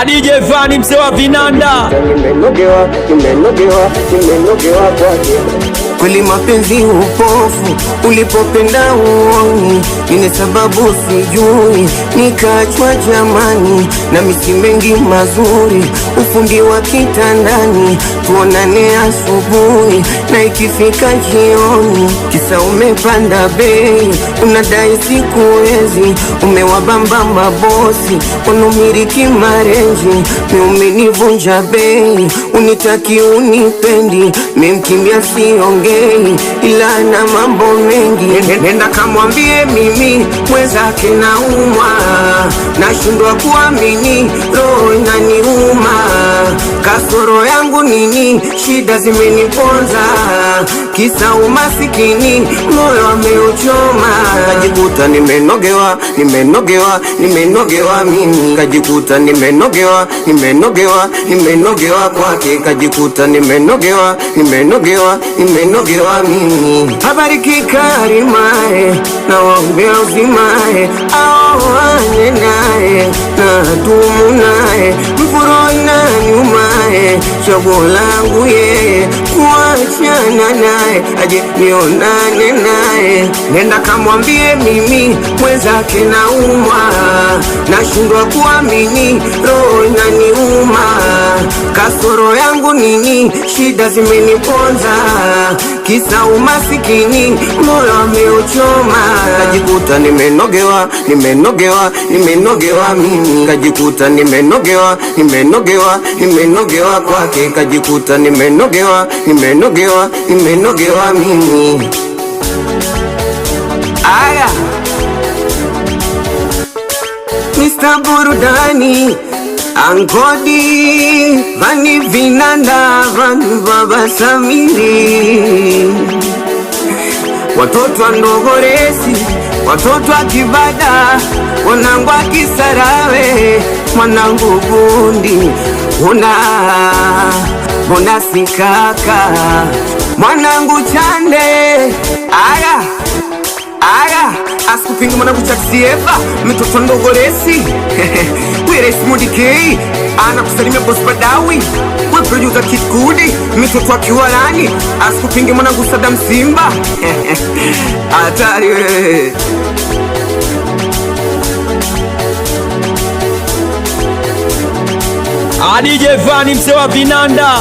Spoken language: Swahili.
DJ Fani mse wa vinanda. Nimenogewa kwake. Kweli mapenzi upofu, ulipopenda uoni, nini sababu sijui, nikachwa jamani, na misi mengi mazuri, ufundi wa kitandani, tuonane asubuhi, na ikifika jioni, kisa umepanda bei, unadai sikuwezi, umewabamba mabosi, unumiriki marenji, mi umenivunja bei, unitaki unipendi, mimkimbia sionge ila na mambo mengi. Nenda kamwambie mimi mwenzake naumwa, nashindwa kuamini, roho inaniuma, kasoro yangu nini, shida zimeniponza, kisa umasikini, moyo ameuchoma. Kajikuta nimenogewa mimi, kajikuta nimenogewa kwake, kajikuta nimenogewa mimi. Habariki Karimae, na waombea uzimae, aoane nae, na dumu nae, mfuro inaniumae, chaguo langu yeye, kuachana nae, aje nionane nae. Nenda kamwambie mimi mwenzake naumwa, nashindwa kuamini, roho inaniuma, kasoro yangu nini, shida zimeniponza, kisa umasikini, moyo ameuchoma. Kajikuta nimenogewa mimi, kajikuta nimenogewa kwake, kajikuta nimenogewa mimi. Aya Mr. Burudani Angodi Vani vinanda Vani baba Samiri, watoto wa Ndogoresi, watoto wa Kibada, wanangu wa Kisarawe, mwanangu Bundi, Bona Sikaka, mwanangu Chande. Aya asikupinga mwanangu Chaksieva, mitoto Ndogoresi Wire Smudikei, ana kusalimia boss Badawi, we producer Kid Kudi, mitoto wa Kiwalani, asikupinga mwanangu Sadam Simba hatari wewe. DJ Fani mse wa vinanda.